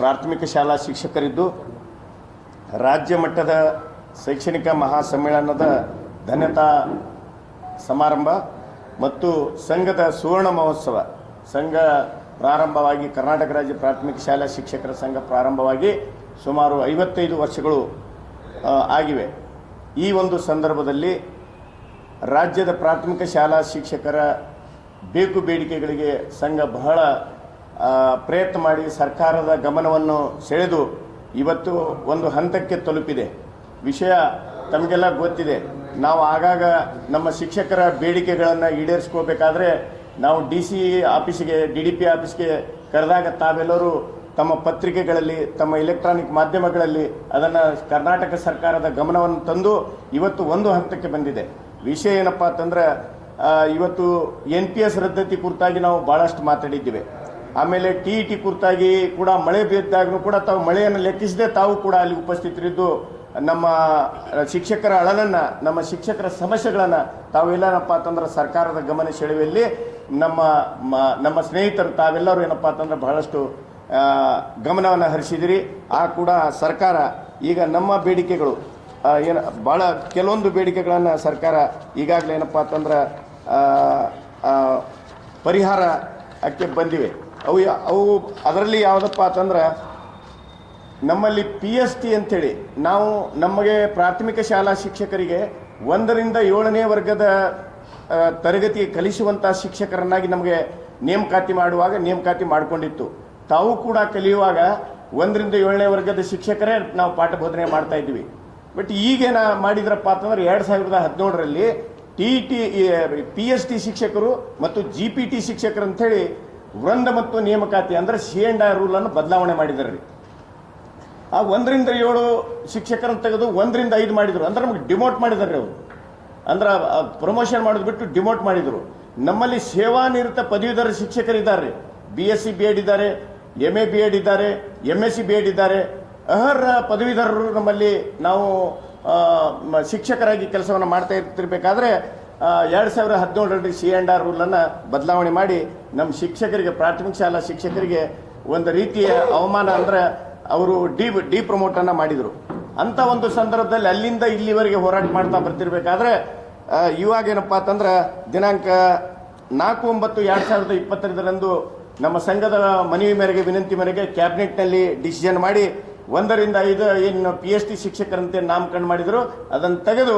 ಪ್ರಾಥಮಿಕ ಶಾಲಾ ಶಿಕ್ಷಕರಿದ್ದು ರಾಜ್ಯ ಮಟ್ಟದ ಶೈಕ್ಷಣಿಕ ಮಹಾಸಮ್ಮೇಳನದ ಧನ್ಯತಾ ಸಮಾರಂಭ ಮತ್ತು ಸಂಘದ ಸುವರ್ಣ ಮಹೋತ್ಸವ ಸಂಘ ಪ್ರಾರಂಭವಾಗಿ ಕರ್ನಾಟಕ ರಾಜ್ಯ ಪ್ರಾಥಮಿಕ ಶಾಲಾ ಶಿಕ್ಷಕರ ಸಂಘ ಪ್ರಾರಂಭವಾಗಿ ಸುಮಾರು 55 ವರ್ಷಗಳು ಆಗಿವೆ. ಈ ಒಂದು ಸಂದರ್ಭದಲ್ಲಿ ರಾಜ್ಯದ ಪ್ರಾಥಮಿಕ ಶಾಲಾ ಶಿಕ್ಷಕರ ಬೇಕು ಬೇಡಿಕೆಗಳಿಗೆ ಸಂಘ ಬಹಳ ಪ್ರಯತ್ನ ಮಾಡಿ ಸರ್ಕಾರದ ಗಮನವನ್ನು ಸೆಳೆದು ಇವತ್ತು ಒಂದು ಹಂತಕ್ಕೆ ತಲುಪಿದೆ. ವಿಷಯ ತಮಗೆಲ್ಲ ಗೊತ್ತಿದೆ. ನಾವು ಆಗಾಗ ನಮ್ಮ ಶಿಕ್ಷಕರ ಬೇಡಿಕೆಗಳನ್ನು ಈಡೇರಿಸ್ಕೋಬೇಕಾದ್ರೆ ನಾವು DC ಆಫೀಸಿಗೆ DDP ಆಫೀಸ್ಗೆ ಕರೆದಾಗ ತಾವೆಲ್ಲರೂ ತಮ್ಮ ಪತ್ರಿಕೆಗಳಲ್ಲಿ ತಮ್ಮ ಎಲೆಕ್ಟ್ರಾನಿಕ್ ಮಾಧ್ಯಮಗಳಲ್ಲಿ ಅದನ್ನು ಕರ್ನಾಟಕ ಸರ್ಕಾರದ ಗಮನವನ್ನು ತಂದು ಇವತ್ತು ಒಂದು ಹಂತಕ್ಕೆ ಬಂದಿದೆ. ವಿಷಯ ಏನಪ್ಪ ಅಂತಂದ್ರೆ ಇವತ್ತು NPS ರದ್ದತಿ ಕುರಿತಾಗಿ ನಾವು ಭಾಳಷ್ಟು ಮಾತಾಡಿದ್ದೇವೆ. ಆಮೇಲೆ TET ಕುರಿತಾಗಿ ಕೂಡ ಮಳೆ ಬಿದ್ದಾಗೂ ಕೂಡ ತಾವು ಮಳೆಯನ್ನು ಲೆಕ್ಕಿಸದೆ ತಾವು ಕೂಡ ಅಲ್ಲಿ ಉಪಸ್ಥಿತರಿದ್ದು ನಮ್ಮ ಶಿಕ್ಷಕರ ಅಳಲನ್ನು ನಮ್ಮ ಶಿಕ್ಷಕರ ಸಮಸ್ಯೆಗಳನ್ನು ತಾವೆಲ್ಲನಪ್ಪ ಅಂತಂದ್ರೆ ಸರ್ಕಾರದ ಗಮನ ಸೆಳೆಯುವಲ್ಲಿ ನಮ್ಮ ಸ್ನೇಹಿತರು ತಾವೆಲ್ಲರೂ ಏನಪ್ಪ ಅಂತಂದ್ರೆ ಬಹಳಷ್ಟು ಗಮನವನ್ನು ಹರಿಸಿದಿರಿ. ಆ ಕೂಡ ಸರ್ಕಾರ ಈಗ ನಮ್ಮ ಬೇಡಿಕೆಗಳು ಏನು ಭಾಳ ಕೆಲವೊಂದು ಬೇಡಿಕೆಗಳನ್ನು ಸರ್ಕಾರ ಈಗಾಗಲೇ ಏನಪ್ಪ ಅಂತಂದ್ರೆ ಪರಿಹಾರಕ್ಕೆ ಬಂದಿವೆ. ಅವು ಅದರಲ್ಲಿ ಯಾವುದಪ್ಪ ಅಂತಂದ್ರೆ ನಮ್ಮಲ್ಲಿ PST ಅಂಥೇಳಿ ನಾವು ನಮಗೆ ಪ್ರಾಥಮಿಕ ಶಾಲಾ ಶಿಕ್ಷಕರಿಗೆ 1ರಿಂದ 7ನೇ ವರ್ಗದ ತರಗತಿ ಕಲಿಸುವಂಥ ಶಿಕ್ಷಕರನ್ನಾಗಿ ನಮಗೆ ನೇಮಕಾತಿ ಮಾಡುವಾಗ ನೇಮಕಾತಿ ಮಾಡಿಕೊಂಡಿತ್ತು. ತಾವು ಕೂಡ ಕಲಿಯುವಾಗ 1ರಿಂದ 7ನೇ ವರ್ಗದ ಶಿಕ್ಷಕರೇ ನಾವು ಪಾಠ ಬೋಧನೆ ಮಾಡ್ತಾ ಇದ್ವಿ. ಬಟ್ ಈಗೇನ ಮಾಡಿದ್ರಪ್ಪ ಅಂತಂದ್ರೆ 2017ರಲ್ಲಿ TET PST ಶಿಕ್ಷಕರು ಮತ್ತು GPT ಶಿಕ್ಷಕರು ಅಂಥೇಳಿ ವೃಂದ ಮತ್ತು ನೇಮಕಾತಿ ಅಂದರೆ C&I ರೂಲನ್ನು ಬದಲಾವಣೆ ಮಾಡಿದ್ದಾರೆ. ಆ 1ರಿಂದ 7 ಶಿಕ್ಷಕರನ್ನು ತೆಗೆದು 1ರಿಂದ 5 ಮಾಡಿದರು. ಅಂದ್ರೆ ನಮಗೆ ಡಿಮೋಟ್ ಮಾಡಿದ್ದಾರೆ. ಅವರು ಅಂದ್ರೆ ಪ್ರಮೋಷನ್ ಮಾಡೋದು ಬಿಟ್ಟು ಡಿಮೋಟ್ ಮಾಡಿದರು. ನಮ್ಮಲ್ಲಿ ಸೇವಾನಿರತ ಪದವೀಧರ ಶಿಕ್ಷಕರಿದ್ದಾರೆ. BSc B.Ed ಇದ್ದಾರೆ, MA B.Ed ಇದ್ದಾರೆ, MSc B.Ed ಇದ್ದಾರೆ. ಅರ್ಹ ಪದವೀಧರರು ನಮ್ಮಲ್ಲಿ ನಾವು ಶಿಕ್ಷಕರಾಗಿ ಕೆಲಸವನ್ನು ಮಾಡ್ತಾ ಇರ್ತಿರ್ಬೇಕಾದ್ರೆ 2017ರಲ್ಲಿ C&I ರೂಲನ್ನು ಬದಲಾವಣೆ ಮಾಡಿ ನಮ್ಮ ಶಿಕ್ಷಕರಿಗೆ ಪ್ರಾಥಮಿಕ ಶಾಲಾ ಶಿಕ್ಷಕರಿಗೆ ಒಂದು ರೀತಿಯ ಅವಮಾನ ಅಂದರೆ ಅವರು ಡಿ ಪ್ರಮೋಟನ್ನು ಮಾಡಿದರು. ಅಂಥ ಒಂದು ಸಂದರ್ಭದಲ್ಲಿ ಅಲ್ಲಿಂದ ಇಲ್ಲಿವರೆಗೆ ಹೋರಾಟ ಮಾಡ್ತಾ ಬರ್ತಿರ್ಬೇಕಾದ್ರೆ ಇವಾಗೇನಪ್ಪ ಅಂತಂದ್ರೆ ದಿನಾಂಕ 4/9/2022 ನಮ್ಮ ಸಂಘದ ಮನವಿ ಮೇರೆಗೆ ವಿನಂತಿ ಮೇರೆಗೆ ಕ್ಯಾಬಿನೆಟ್ನಲ್ಲಿ ಡಿಸಿಷನ್ ಮಾಡಿ 1ರಿಂದ 5 ಏನು PST ಶಿಕ್ಷಕರಂತೆ ನಾಮಕರಣ ಮಾಡಿದರು ಅದನ್ನು ತೆಗೆದು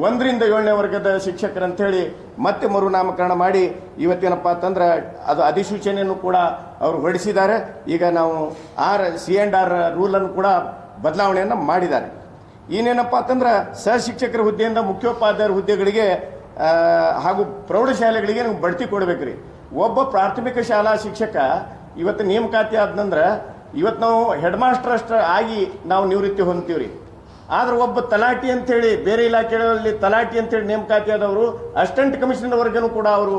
1ರಿಂದ 7ನೇ ವರ್ಗದ ಶಿಕ್ಷಕರಂತೇಳಿ ಮತ್ತೆ ಮರುನಾಮಕರಣ ಮಾಡಿ ಇವತ್ತೇನಪ್ಪ ಅಂತಂದ್ರೆ ಅದು ಅಧಿಸೂಚನೆಯನ್ನು ಕೂಡ ಅವರು ಹೊರಡಿಸಿದ್ದಾರೆ. ಈಗ ನಾವು C&I ರೂಲನ್ನು ಕೂಡ ಬದಲಾವಣೆಯನ್ನು ಮಾಡಿದ್ದಾರೆ. ಇನ್ನೇನಪ್ಪ ಅಂತಂದ್ರೆ ಸಹಶಿಕ್ಷಕರ ಹುದ್ದೆಯಿಂದ ಮುಖ್ಯೋಪಾಧ್ಯಾಯರ ಹುದ್ದೆಗಳಿಗೆ ಹಾಗೂ ಪ್ರೌಢಶಾಲೆಗಳಿಗೆ ನಾವು ಬಡ್ತಿ ಕೊಡಬೇಕ್ರಿ. ಒಬ್ಬ ಪ್ರಾಥಮಿಕ ಶಾಲಾ ಶಿಕ್ಷಕ ಇವತ್ತು ನೇಮಕಾತಿ ಆದ್ನಂದ್ರೆ ಇವತ್ತು ನಾವು ಹೆಡ್ ಮಾಸ್ಟರ್ ಅಷ್ಟು ಆಗಿ ನಾವು ನಿವೃತ್ತಿ ಹೊಂದ್ತೀವ್ರಿ. ಆದ್ರೆ ಒಬ್ಬ ತಲಾಟಿ ಅಂತೇಳಿ ಬೇರೆ ಇಲಾಖೆಗಳಲ್ಲಿ ತಲಾಟಿ ಅಂತೇಳಿ ನೇಮಕಾತಿ ಆದವರು ಅಸಿಸ್ಟೆಂಟ್ ಕಮಿಷನರ್ ವರ್ಗನೂ ಕೂಡ ಅವರು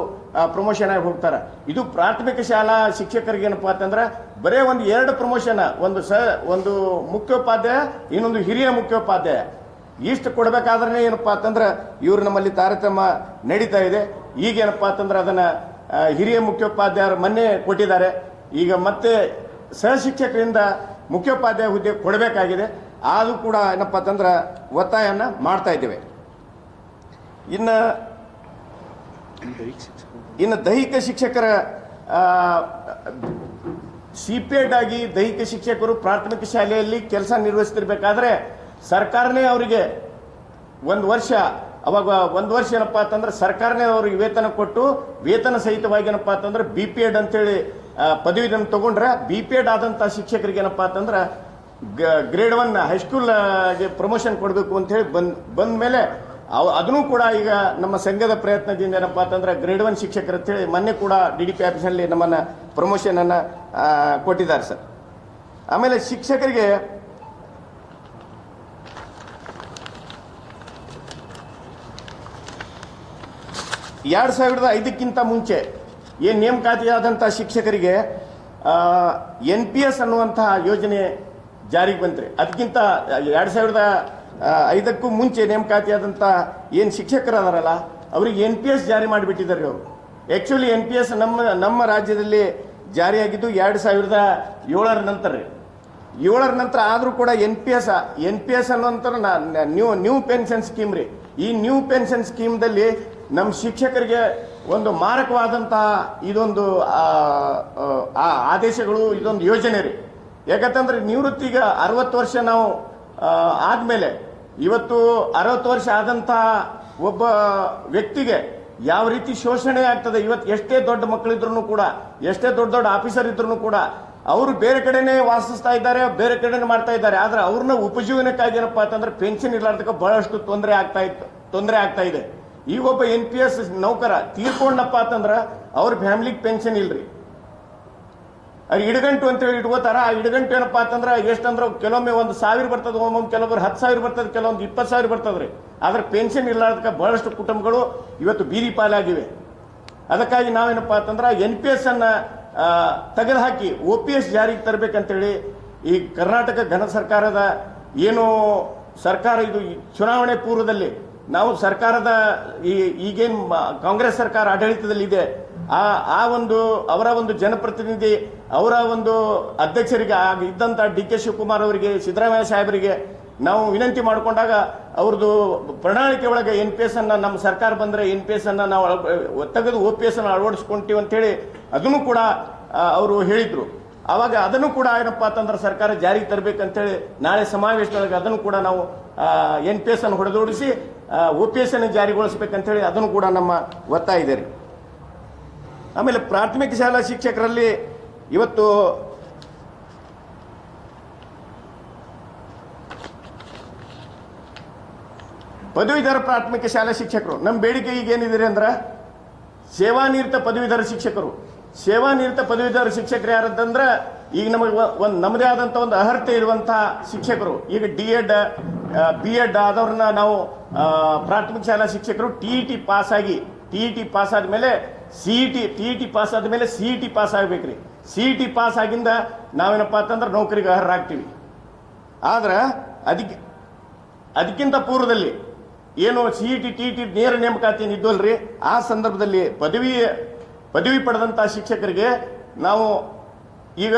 ಪ್ರಮೋಷನ್ ಆಗಿ ಹೋಗ್ತಾರೆ. ಇದು ಪ್ರಾಥಮಿಕ ಶಾಲಾ ಶಿಕ್ಷಕರಿಗೆ ಏನಪ್ಪ ಅಂತಂದ್ರೆ ಬರೇ ಒಂದು 2 ಪ್ರಮೋಷನ್, ಒಂದು ಮುಖ್ಯೋಪಾಧ್ಯಾಯ, ಇನ್ನೊಂದು ಹಿರಿಯ ಮುಖ್ಯೋಪಾಧ್ಯಾಯ. ಇಷ್ಟು ಕೊಡಬೇಕಾದ್ರೆ ಏನಪ್ಪ ಅಂತಂದ್ರೆ ಇವರು ನಮ್ಮಲ್ಲಿ ತಾರತಮ್ಯ ನಡೀತಾ ಇದೆ. ಈಗೇನಪ್ಪ ಅಂತಂದ್ರೆ ಅದನ್ನ ಹಿರಿಯ ಮುಖ್ಯೋಪಾಧ್ಯಾಯರು ಮೊನ್ನೆ ಕೊಟ್ಟಿದ್ದಾರೆ. ಈಗ ಮತ್ತೆ ಸಹಶಿಕ್ಷಕರಿಂದ ಮುಖ್ಯೋಪಾಧ್ಯಾಯ ಹುದ್ದೆ ಕೊಡಬೇಕಾಗಿದೆ. ಅದು ಕೂಡ ಏನಪ್ಪ ಅಂತಂದ್ರೆ ಒತ್ತಾಯವನ್ನು ಮಾಡ್ತಾ ಇದ್ದೇವೆ. ಇನ್ನು ದೈಹಿಕ ಶಿಕ್ಷಕರ CPED ಆಗಿ ದೈಹಿಕ ಶಿಕ್ಷಕರು ಪ್ರಾಥಮಿಕ ಶಾಲೆಯಲ್ಲಿ ಕೆಲಸ ನಿರ್ವಹಿಸ್ತಿರ್ಬೇಕಾದ್ರೆ ಸರ್ಕಾರನೇ ಅವರಿಗೆ 1 ವರ್ಷ ಅವಾಗ 1 ವರ್ಷ ಏನಪ್ಪ ಅಂತಂದ್ರೆ ಸರ್ಕಾರನೇ ಅವ್ರಿಗೆ ವೇತನ ಕೊಟ್ಟು ವೇತನ ಸಹಿತವಾಗಿ ಏನಪ್ಪ ಅಂತಂದ್ರೆ BPED ಅಂತೇಳಿ ಪದವಿಯನ್ನು ತಗೊಂಡ್ರೆ BPED ಆದಂಥ ಶಿಕ್ಷಕರಿಗೆ ಏನಪ್ಪ ಅಂತಂದ್ರೆ ಗ್ರೇಡ್ 1 ಹೈಸ್ಕೂಲ್ಗೆ ಪ್ರಮೋಷನ್ ಕೊಡಬೇಕು ಅಂತ ಹೇಳಿ ಬಂದ ಮೇಲೆ ಅದನ್ನು ಕೂಡ ಈಗ ನಮ್ಮ ಸಂಘದ ಪ್ರಯತ್ನದಿಂದ ಏನಪ್ಪ ಅಂತಂದ್ರೆ ಗ್ರೇಡ್ 1 ಶಿಕ್ಷಕರು ಅಂತೇಳಿ ಮೊನ್ನೆ ಕೂಡ DDP ಆಫೀಸಲ್ಲಿ ನಮ್ಮನ್ನು ಪ್ರಮೋಷನನ್ನು ಕೊಟ್ಟಿದ್ದಾರೆ ಸರ್. ಆಮೇಲೆ ಶಿಕ್ಷಕರಿಗೆ ಎರಡು 2005ಕ್ಕಿಂತ ಮುಂಚೆ ಏನು ನೇಮಕಾತಿಯಾದಂಥ ಶಿಕ್ಷಕರಿಗೆ NPS ಅನ್ನುವಂತಹ ಯೋಜನೆ ಜಾರಿಗೆ ಬಂತ್ರಿ. ಅದಕ್ಕಿಂತ 2005ಕ್ಕೂ ಮುಂಚೆ ನೇಮಕಾತಿಯಾದಂಥ ಏನು ಶಿಕ್ಷಕರು ಅದಾರಲ್ಲ ಅವರಿಗೆ NPS ಜಾರಿ ಮಾಡಿಬಿಟ್ಟಿದ್ದಾರೆ ಅವರು. ಆ್ಯಕ್ಚುಲಿ NPS ನಮ್ಮ ರಾಜ್ಯದಲ್ಲಿ ಜಾರಿಯಾಗಿದ್ದು 2007ರ ನಂತರ ರೀ. 7ರ ನಂತರ ಆದರೂ ಕೂಡ ಎನ್ ಪಿ ಎಸ್ ಅನ್ನೋಂಥ ನ್ಯೂ ಪೆನ್ಷನ್ ಸ್ಕೀಮ್ ರೀ. ಈ ನ್ಯೂ ಪೆನ್ಷನ್ ಸ್ಕೀಮ್ದಲ್ಲಿ ನಮ್ಮ ಶಿಕ್ಷಕರಿಗೆ ಒಂದು ಮಾರಕವಾದಂತಹ ಇದೊಂದು ಆದೇಶಗಳು, ಇದೊಂದು ಯೋಜನೆ ರೀ. ಯಾಕಂತಂದ್ರೆ ನಿವೃತ್ತಿಗೆ 60 ವರ್ಷ ನಾವು ಆದಮೇಲೆ ಇವತ್ತು 60 ವರ್ಷ ಆದಂತಹ ಒಬ್ಬ ವ್ಯಕ್ತಿಗೆ ಯಾವ ರೀತಿ ಶೋಷಣೆ ಆಗ್ತದೆ. ಇವತ್ತು ಎಷ್ಟೇ ದೊಡ್ಡ ಮಕ್ಕಳಿದ್ರು ಕೂಡ, ಎಷ್ಟೇ ದೊಡ್ಡ ದೊಡ್ಡ ಆಫೀಸರ್ ಇದ್ರು ಕೂಡ ಅವರು ಬೇರೆ ಕಡೆನೇ ವಾಸಿಸ್ತಾ ಇದ್ದಾರೆ, ಬೇರೆ ಕಡೆನೇ ಮಾಡ್ತಾ ಇದ್ದಾರೆ. ಆದ್ರೆ ಅವ್ರನ್ನ ಉಪಜೀವನಕ್ಕಾಗಿ ಏನಪ್ಪಾ ಅಂತಂದ್ರೆ ಪೆನ್ಷನ್ ಇರ್ಲಾರ್ದಕ್ಕೆ ಬಹಳಷ್ಟು ತೊಂದರೆ ಆಗ್ತಾ ಇದೆ. ಈಗ ಒಬ್ಬ NPS ನೌಕರ ತೀರ್ಕೊಂಡಪ್ಪ ಅಂತಂದ್ರ ಅವ್ರ ಫ್ಯಾಮಿಲಿಗೆ ಪೆನ್ಷನ್ ಇಲ್ರಿ. ಅವ್ರು ಇಡಗಂಟು ಅಂತೇಳಿ ಇಟ್ಕೋತಾರ. ಆ ಇಡಗಂಟು ಏನಪ್ಪಾ ಅಂತಂದ್ರೆ ಎಷ್ಟಂದ್ರೆ ಕೆಲವೊಮ್ಮೆ 1,000 ಬರ್ತದೆ, ಒಮ್ಮೊಮ್ಮೆ ಕೆಲವೊಬ್ರು 10,000 ಬರ್ತದೆ, ಕೆಲವೊಂದು 20,000 ಬರ್ತದ್ರಿ. ಆದ್ರೆ ಪೆನ್ಷನ್ ಇರ್ಲಾರ್ದಕ್ಕೆ ಬಹಳಷ್ಟು ಕುಟುಂಬಗಳು ಇವತ್ತು ಬೀದಿ ಪಾಲಾಗಿವೆ. ಅದಕ್ಕಾಗಿ ನಾವೇನಪ್ಪಾ ಅಂತಂದ್ರೆ NPS ಅನ್ನ ತೆಗೆದುಹಾಕಿ OPS ಜಾರಿಗೆ ತರಬೇಕಂತೇಳಿ ಈ ಕರ್ನಾಟಕ ಘನ ಸರ್ಕಾರದ ಏನು ಸರ್ಕಾರ, ಇದು ಚುನಾವಣೆ ಪೂರ್ವದಲ್ಲಿ ನಾವು ಸರ್ಕಾರದ ಈಗೇನು ಕಾಂಗ್ರೆಸ್ ಸರ್ಕಾರ ಆಡಳಿತದಲ್ಲಿ ಇದೆ, ಆ ಒಂದು ಅವರ ಒಂದು ಜನಪ್ರತಿನಿಧಿ, ಅವರ ಒಂದು ಅಧ್ಯಕ್ಷರಿಗೆ ಇದ್ದಂತ DK ಶಿವಕುಮಾರ್ ಅವರಿಗೆ, ಸಿದ್ದರಾಮಯ್ಯ ಸಾಹೇಬರಿಗೆ ನಾವು ವಿನಂತಿ ಮಾಡಿಕೊಂಡಾಗ ಅವ್ರದ್ದು ಪ್ರಣಾಳಿಕೆ ಒಳಗೆ NPS ಅನ್ನ ನಮ್ಮ ಸರ್ಕಾರ ಬಂದ್ರೆ NPS ಅನ್ನ ನಾವು ತೆಗೆದು OPS ಅನ್ನು ಅಳವಡಿಸ್ಕೊಂತೀವಿ ಅಂತೇಳಿ ಅದನ್ನು ಕೂಡ ಅವರು ಹೇಳಿದ್ರು. ಅವಾಗ ಅದನ್ನು ಕೂಡ ಏನಪ್ಪಾ ಅಂತಂದ್ರೆ ಸರ್ಕಾರ ಜಾರಿಗೆ ತರಬೇಕಂತೇಳಿ ನಾಳೆ ಸಮಾವೇಶದೊಳಗೆ ಅದನ್ನು ಕೂಡ ನಾವು NPS ಅನ್ನು ಹೊಡೆದೋಡಿಸಿ OPS ಅನ್ನು ಜಾರಿಗೊಳಿಸಬೇಕಂತೇಳಿ ಅದನ್ನು ಕೂಡ ನಮ್ಮ ಒತ್ತಾಯ ಇದೆ ರೀ. ಆಮೇಲೆ ಪ್ರಾಥಮಿಕ ಶಾಲಾ ಶಿಕ್ಷಕರಲ್ಲಿ ಇವತ್ತು ಪದವೀಧರ ಪ್ರಾಥಮಿಕ ಶಾಲಾ ಶಿಕ್ಷಕರು ನಮ್ಮ ಬೇಡಿಕೆ ಈಗ ಏನಿದೆ ಅಂದ್ರೆ ಸೇವಾನಿರತ ಪದವೀಧರ ಶಿಕ್ಷಕರು. ಸೇವಾನಿರತ ಪದವೀಧರ ಶಿಕ್ಷಕರು ಯಾರಂತಂದ್ರೆ ಈಗ ನಮಗೆ ನಮ್ಮದೇ ಆದಂಥ ಒಂದು ಅರ್ಹತೆ ಇರುವಂತಹ ಶಿಕ್ಷಕರು. ಈಗ D.Ed B.Ed ಆದವ್ರನ್ನ ನಾವು ಪ್ರಾಥಮಿಕ ಶಾಲಾ ಶಿಕ್ಷಕರು TET ಪಾಸ್ ಆದ್ಮೇಲೆ TET ಪಾಸ್ ಆದ್ಮೇಲೆ CET ಪಾಸ್ ಆಗ್ಬೇಕ್ರಿ. CET ಪಾಸ್ ಆಗಿಂದ ನಾವೇನಪ್ಪಾ ಅಂತಂದ್ರೆ ನೌಕರಿಗೆ ಅರ್ಹರಾಗ್ತೀವಿ. ಆದ್ರೆ ಅದಕ್ಕಿಂತ ಪೂರ್ವದಲ್ಲಿ ಏನು CET TET ನೇರ ನೇಮಕಾತಿ ಇದ್ವಲ್ರಿ, ಆ ಸಂದರ್ಭದಲ್ಲಿ ಪದವಿ ಪಡೆದಂತ ಶಿಕ್ಷಕರಿಗೆ ನಾವು ಈಗ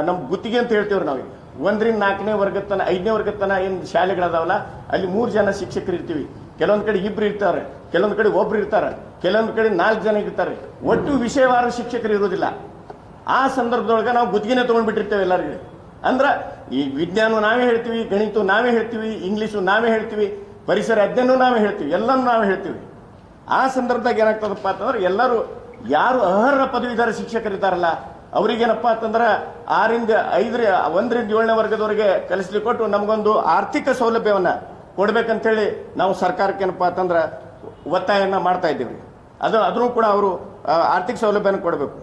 ನಮ್ಮ ಗುತ್ತಿಗೆ ಅಂತ ಹೇಳ್ತೀವ್ರಿ. ನಾವೀಗ 1ರಿಂದ 4ನೇ ವರ್ಗದ ತನ 5ನೇ ವರ್ಗದ ತನ ಏನು ಶಾಲೆಗಳದಾವಲ್ಲ, ಅಲ್ಲಿ 3 ಜನ ಶಿಕ್ಷಕರು ಇರ್ತೀವಿ. ಕೆಲವೊಂದು ಕಡೆ 2 ಇರ್ತಾರೆ, ಕೆಲವೊಂದು ಕಡೆ 1 ಇರ್ತಾರೆ, ಕೆಲವೊಂದು ಕಡೆ 4 ಜನ ಇರ್ತಾರೆ. ಒಟ್ಟು ವಿಷಯವಾರ ಶಿಕ್ಷಕರು ಇರೋದಿಲ್ಲ. ಆ ಸಂದರ್ಭದೊಳಗೆ ನಾವು ಗುತ್ತಿಗೆನೇ ತೊಗೊಂಡ್ಬಿಟ್ಟಿರ್ತೇವೆ ಎಲ್ಲರಿಗೆ. ಅಂದ್ರೆ ಈ ವಿಜ್ಞಾನ ನಾವೇ ಹೇಳ್ತೀವಿ, ಗಣಿತ ನಾವೇ ಹೇಳ್ತೀವಿ, ಇಂಗ್ಲೀಷು ನಾವೇ ಹೇಳ್ತೀವಿ, ಪರಿಸರ ಅಧ್ಯಯನ ನಾವೇ ಹೇಳ್ತೀವಿ, ಎಲ್ಲನೂ ನಾವೇ ಹೇಳ್ತೀವಿ. ಆ ಸಂದರ್ಭದಾಗ ಏನಾಗ್ತದಪ್ಪ ಅಂತಂದ್ರೆ ಎಲ್ಲರೂ ಯಾರು ಅರ್ಹ ಪದವೀಧರ ಶಿಕ್ಷಕರಿದ್ದಾರಲ್ಲ ಅವ್ರಿಗೇನಪ್ಪ ಅಂತಂದ್ರೆ 1ರಿಂದ 7ನೇ ವರ್ಗದವರೆಗೆ ಕಲಿಸ್ಲಿಕ್ಕೆ ಕೊಟ್ಟು ನಮಗೊಂದು ಆರ್ಥಿಕ ಸೌಲಭ್ಯವನ್ನ ಕೊಡ್ಬೇಕಂತೇಳಿ ನಾವು ಸರ್ಕಾರಕ್ಕೆ ಏನಪ್ಪಾ ಅಂತಂದ್ರೆ ಒತ್ತಾಯನ್ನ ಮಾಡ್ತಾ ಇದ್ದೀವಿ. ಅದನ್ನು ಕೂಡ ಅವರು ಆರ್ಥಿಕ ಸೌಲಭ್ಯನ ಕೊಡಬೇಕು.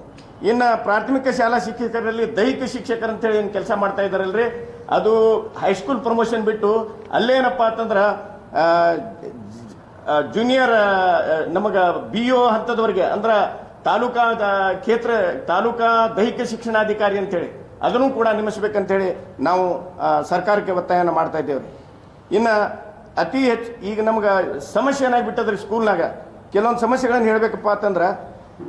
ಇನ್ನು ಪ್ರಾಥಮಿಕ ಶಾಲಾ ಶಿಕ್ಷಕರಲ್ಲಿ ದೈಹಿಕ ಶಿಕ್ಷಕರು ಅಂತೇಳಿ ಏನು ಕೆಲಸ ಮಾಡ್ತಾ ಇದ್ದಾರಲ್ರಿ, ಅದು ಹೈಸ್ಕೂಲ್ ಪ್ರಮೋಷನ್ ಬಿಟ್ಟು ಅಲ್ಲೇನಪ್ಪ ಅಂತಂದ್ರೆ ಜೂನಿಯರ್ ನಮಗ BO ಹಂತದವರೆಗೆ ಅಂದ್ರೆ ತಾಲೂಕಾ ದೈಹಿಕ ಶಿಕ್ಷಣಾಧಿಕಾರಿ ಅಂತೇಳಿ ಅದನ್ನು ಕೂಡ ನೇಮಿಸಬೇಕಂತೇಳಿ ನಾವು ಸರ್ಕಾರಕ್ಕೆ ಒತ್ತಾಯನ ಮಾಡ್ತಾ ಇದ್ದೇವೆ. ಇನ್ನು ಅತಿ ಹೆಚ್ಚು ಈಗ ನಮ್ಗೆ ಸಮಸ್ಯೆ ಏನಾಗ್ಬಿಟ್ಟದ್ರಿ, ಸ್ಕೂಲ್ನಾಗ ಕೆಲವೊಂದು ಸಮಸ್ಯೆಗಳನ್ನು ಹೇಳ್ಬೇಕಪ್ಪ ಅಂತಂದ್ರೆ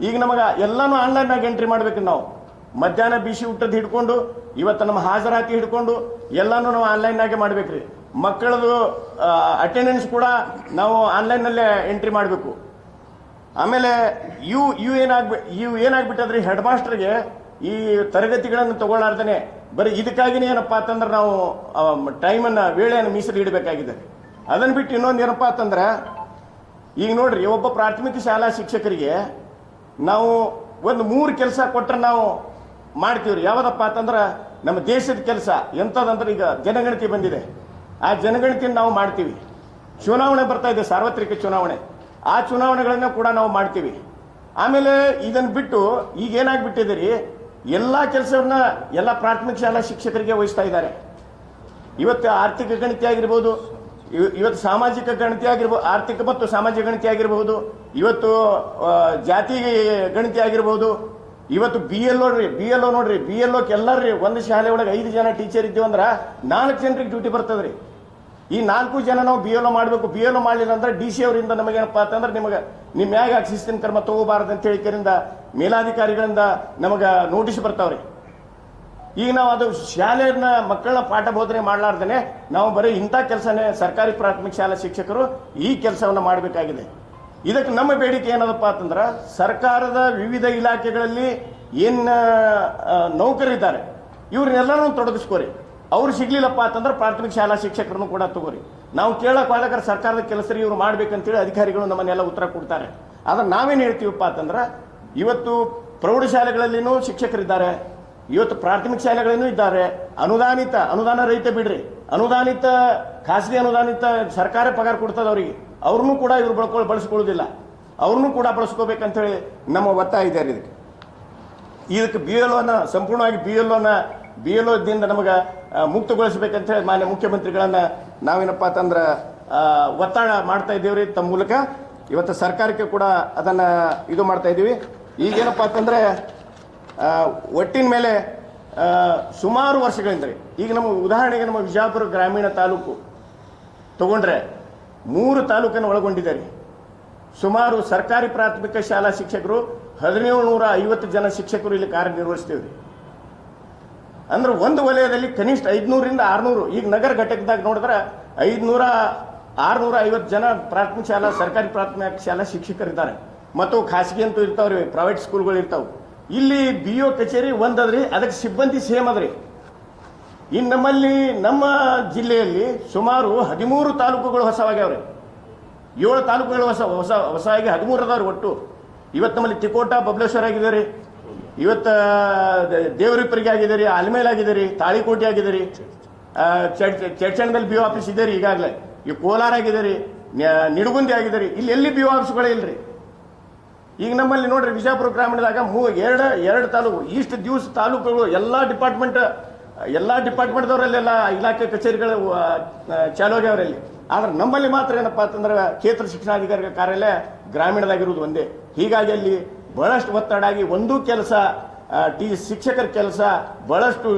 ಈಗ ನಮಗೆ ಎಲ್ಲಾನು ಆನ್ಲೈನ್ನಾಗ ಎಂಟ್ರಿ ಮಾಡ್ಬೇಕು. ನಾವು ಮಧ್ಯಾಹ್ನ ಬಿಸಿ ಊಟದ ಹಿಡ್ಕೊಂಡು ಇವತ್ತು ನಮ್ಮ ಹಾಜರಾತಿ ಹಿಡ್ಕೊಂಡು ಎಲ್ಲಾನು ನಾವು ಆನ್ಲೈನ್ನಾಗೆ ಮಾಡ್ಬೇಕ್ರಿ. ಮಕ್ಕಳದು ಅಟೆಂಡೆನ್ಸ್ ಕೂಡ ನಾವು ಆನ್ಲೈನ್ನಲ್ಲೇ ಎಂಟ್ರಿ ಮಾಡಬೇಕು. ಆಮೇಲೆ ಇವು ಏನಾಗ್ಬಿಟ್ಟದ್ರಿ, ಹೆಡ್ ಮಾಸ್ಟರ್ಗೆ ಈ ತರಗತಿಗಳನ್ನು ತಗೊಳ್ಳಾರ್ದೇನೆ ಬರೀ ಇದಕ್ಕಾಗಿನೇ ಏನಪ್ಪಾ ಅಂತಂದ್ರೆ ನಾವು ವೇಳೆಯನ್ನು ಮೀಸಲು ಇಡಬೇಕಾಗಿದೆ. ಅದನ್ನು ಬಿಟ್ಟು ಇನ್ನೊಂದು ಏನಪ್ಪಾ ಅಂತಂದ್ರೆ ಈಗ ನೋಡ್ರಿ, ಒಬ್ಬ ಪ್ರಾಥಮಿಕ ಶಾಲಾ ಶಿಕ್ಷಕರಿಗೆ ನಾವು ಒಂದು 3 ಕೆಲಸ ಕೊಟ್ಟರೆ ನಾವು ಮಾಡ್ತೀವ್ರಿ. ಯಾವ್ದಪ್ಪ ಅಂತಂದ್ರೆ ನಮ್ಮ ದೇಶದ ಕೆಲಸ ಎಂಥದಂದ್ರೆ ಈಗ ಜನಗಣತಿ ಬಂದಿದೆ, ಆ ಜನಗಣತಿಯನ್ನು ನಾವು ಮಾಡ್ತೀವಿ. ಚುನಾವಣೆ ಬರ್ತಾ ಇದೆ, ಸಾರ್ವತ್ರಿಕ ಚುನಾವಣೆ, ಆ ಚುನಾವಣೆಗಳನ್ನ ಕೂಡ ನಾವು ಮಾಡ್ತೀವಿ. ಆಮೇಲೆ ಇದನ್ನು ಬಿಟ್ಟು ಈಗ ಏನಾಗ್ಬಿಟ್ಟಿದೆ, ಎಲ್ಲ ಕೆಲಸವನ್ನ ಎಲ್ಲ ಪ್ರಾಥಮಿಕ ಶಾಲಾ ಶಿಕ್ಷಕರಿಗೆ ವಹಿಸ್ತಾ ಇದ್ದಾರೆ. ಇವತ್ತು ಆರ್ಥಿಕ ಗಣಿತ ಆಗಿರ್ಬೋದು, ಇವತ್ತು ಸಾಮಾಜಿಕ ಗಣಿತ ಆಗಿರ್ಬೋದು, ಆರ್ಥಿಕ ಮತ್ತು ಸಾಮಾಜಿಕ ಗಣಿತ ಆಗಿರಬಹುದು, ಇವತ್ತು ಜಾತಿ ಗಣಿತ ಆಗಿರ್ಬೋದು, ಇವತ್ತು BLO ನೋಡ್ರಿ, BLOಕ್ಕೆ ಎಲ್ಲರ್ರಿ ಒಂದು ಶಾಲೆ ಒಳಗೆ 5 ಜನ ಟೀಚರ್ ಇದ್ದೀವಿ ಅಂದ್ರೆ 4 ಜನರಿಗೆ ಡ್ಯೂಟಿ ಬರ್ತದ್ರಿ. ಈ 4 ಜನ ನಾವು BLO ಮಾಡಬೇಕು. BLO ಮಾಡಲಿಲ್ಲ ಅಂದ್ರೆ DC ಅವರಿಂದ ನಮಗೇನಪ್ಪ ಅಂತಂದ್ರೆ ನಿಮ್ಮ ಮ್ಯಾಗ ಶಿಸ್ತಿನ ಕ್ರಮ ತಗೋಬಾರದು ಅಂತ ಹೇಳಿಕರಿಂದ ಮೇಲಾಧಿಕಾರಿಗಳಿಂದ ನಮಗೆ ನೋಟಿಸ್ ಬರ್ತಾವ್ರಿ. ಈಗ ನಾವು ಅದು ಶಾಲೆಯನ್ನ ಮಕ್ಕಳನ್ನ ಪಾಠ ಬೋಧನೆ ಮಾಡಲಾರ್ದೇ ನಾವು ಬರೀ ಇಂಥ ಕೆಲಸನೇ ಸರ್ಕಾರಿ ಪ್ರಾಥಮಿಕ ಶಾಲಾ ಶಿಕ್ಷಕರು ಈ ಕೆಲಸವನ್ನು ಮಾಡಬೇಕಾಗಿದೆ. ಇದಕ್ಕೆ ನಮ್ಮ ಬೇಡಿಕೆ ಏನದಪ್ಪ ಅಂತಂದ್ರೆ ಸರ್ಕಾರದ ವಿವಿಧ ಇಲಾಖೆಗಳಲ್ಲಿ ಏನು ನೌಕರಿದ್ದಾರೆ ಇವ್ರನ್ನೆಲ್ಲರೂ ತೊಡಗಿಸ್ಕೋರಿ. ಅವ್ರು ಸಿಗ್ಲಿಲ್ಲಪ್ಪ ಅಂತಂದ್ರೆ ಪ್ರಾಥಮಿಕ ಶಾಲಾ ಶಿಕ್ಷಕರನ್ನು ಕೂಡ ತಗೋರಿ. ನಾವು ಕೇಳಕ್ ಹೋದಾಗ ಸರ್ಕಾರದ ಕೆಲಸ ಇವ್ರು ಮಾಡ್ಬೇಕಂತೇಳಿ ಅಧಿಕಾರಿಗಳು ನಮ್ಮನ್ನೆಲ್ಲ ಉತ್ತರ ಕೊಡ್ತಾರೆ. ಆದ್ರೆ ನಾವೇನು ಹೇಳ್ತೀವಪ್ಪ ಅಂತಂದ್ರೆ ಇವತ್ತು ಪ್ರೌಢಶಾಲೆಗಳಲ್ಲಿನೂ ಶಿಕ್ಷಕರಿದ್ದಾರೆ, ಇವತ್ತು ಪ್ರಾಥಮಿಕ ಶಾಲೆಗಳನ್ನೂ ಇದ್ದಾರೆ. ಅನುದಾನ ರಹಿತ ಬಿಡ್ರಿ, ಅನುದಾನಿತ ಖಾಸಗಿ ಅನುದಾನಿತ ಸರ್ಕಾರ ಪಗಾರ ಕೊಡ್ತದೆ ಅವರಿಗೆ, ಅವ್ರನ್ನೂ ಕೂಡ ಇವ್ರು ಬಳಸ್ಕೊಳ್ಳೋದಿಲ್ಲ, ಅವ್ರನ್ನೂ ಕೂಡ ಬಳಸ್ಕೋಬೇಕಂತೇಳಿ ನಮ್ಮ ಒತ್ತಾಯ ಇದೆ. ಇದಕ್ಕೆ BLOನ ಸಂಪೂರ್ಣವಾಗಿ BLOದಿಂದ ನಮಗೆ ಮುಕ್ತಗೊಳಿಸಬೇಕಂತ ಹೇಳಿ ಮಾನ್ಯ ಮುಖ್ಯಮಂತ್ರಿಗಳನ್ನ ನಾವೇನಪ್ಪ ಅಂತಂದ್ರೆ ಒತ್ತಡ ಮಾಡ್ತಾ ಇದ್ದೀವ್ರಿ. ತಮ್ಮ ಮೂಲಕ ಇವತ್ತು ಸರ್ಕಾರಕ್ಕೆ ಕೂಡ ಅದನ್ನ ಇದು ಮಾಡ್ತಾ ಇದ್ದೀವಿ. ಈಗೇನಪ್ಪ ಅಂತಂದ್ರೆ ಒಟ್ಟಿನ ಮೇಲೆ ಸುಮಾರು ವರ್ಷಗಳಿಂದ ಈಗ ನಮ್ಮ ಉದಾಹರಣೆಗೆ ನಮ್ಮ ವಿಜಯಪುರ ಗ್ರಾಮೀಣ ತಾಲೂಕು ತಗೊಂಡ್ರೆ 3 ತಾಲೂಕನ್ನು ಒಳಗೊಂಡಿದ್ದಾರೆ. ಸುಮಾರು ಸರ್ಕಾರಿ ಪ್ರಾಥಮಿಕ ಶಾಲಾ ಶಿಕ್ಷಕರು 1750 ಜನ ಶಿಕ್ಷಕರು ಇಲ್ಲಿ ಕಾರ್ಯನಿರ್ವಹಿಸ್ತೀವ್ರಿ. ಅಂದ್ರೆ ಒಂದು ವಲಯದಲ್ಲಿ ಕನಿಷ್ಠ 500ರಿಂದ 600, ಈಗ ನಗರ ಘಟಕದಾಗ ನೋಡಿದ್ರೆ 500-650 ಜನ ಸರ್ಕಾರಿ ಪ್ರಾಥಮಿಕ ಶಾಲಾ ಶಿಕ್ಷಕರಿದ್ದಾರೆ. ಮತ್ತು ಖಾಸಗಿ ಅಂತೂ ಇರ್ತಾವ್ರಿ, ಪ್ರೈವೇಟ್ ಸ್ಕೂಲ್ಗಳು ಇರ್ತಾವೆ. ಇಲ್ಲಿ BO ಕಚೇರಿ ಒಂದದ್ರಿ, ಅದಕ್ಕೆ ಸಿಬ್ಬಂದಿ ಸೇಮ್ ಅದ್ರಿ. ಇನ್ನು ನಮ್ಮಲ್ಲಿ ನಮ್ಮ ಜಿಲ್ಲೆಯಲ್ಲಿ ಸುಮಾರು 13 ತಾಲೂಕುಗಳು ಹೊಸವಾಗ್ಯಾವ್ರಿ. 7 ತಾಲೂಕುಗಳು ಹೊಸವಾಗಿ 13 ಅದಾವ್ರಿ ಒಟ್ಟು. ಇವತ್ತು ನಮ್ಮಲ್ಲಿ ತಿಕೋಟ ಬಬಲೇಶ್ವರ ಆಗಿದ್ದಾರೆ, ಇವತ್ತು ದೇವರಿಪ್ಪರಿಗೆ ಆಗಿದ್ದೀರಿ, ಆಲ್ಮೇಲ್ ಆಗಿದ್ದೀರಿ, ತಾಳಿಕೋಟೆ ಆಗಿದ್ದೀರಿ, ಚಡ್ಚಣದಲ್ಲಿ BO ಆಫೀಸ್ ಇದೆ ರೀ ಈಗಾಗಲೇ. ಈ ಕೋಲಾರ ಆಗಿದ್ದೀರಿ, ನಿಡಗುಂದಿ ಆಗಿದ್ದೀರಿ. ಇಲ್ಲಿ ಎಲ್ಲಿ BO ಆಫೀಸ್ಗಳೇ ಇಲ್ರಿ. ಈಗ ನಮ್ಮಲ್ಲಿ ನೋಡ್ರಿ ವಿಜಯಪುರ ಗ್ರಾಮೀಣದಾಗ ಎರಡು ತಾಲೂಕು ಇಷ್ಟು ದಿವಸ ತಾಲೂಕುಗಳು ಎಲ್ಲ ಡಿಪಾರ್ಟ್ಮೆಂಟ್ದವರಲ್ಲೆಲ್ಲ ಇಲಾಖೆ ಕಚೇರಿಗಳು ಚಾಲು ಆಗ್ಯಾವ್ರಲ್ಲಿ. ಆದ್ರೆ ನಮ್ಮಲ್ಲಿ ಮಾತ್ರ ಏನಪ್ಪ ಅಂತಂದ್ರೆ ಕ್ಷೇತ್ರ ಶಿಕ್ಷಣಾಧಿಕಾರಿ ಕಾರ್ಯಾಲಯ ಗ್ರಾಮೀಣದಾಗಿರುವುದು ಒಂದೇ. ಹೀಗಾಗಿ ಅಲ್ಲಿ ಬಹಳಷ್ಟು ಒತ್ತಡ ಆಗಿ ಒಂದು ಕೆಲಸ ಶಿಕ್ಷಕರ ಕೆಲಸ ಬಹಳಷ್ಟು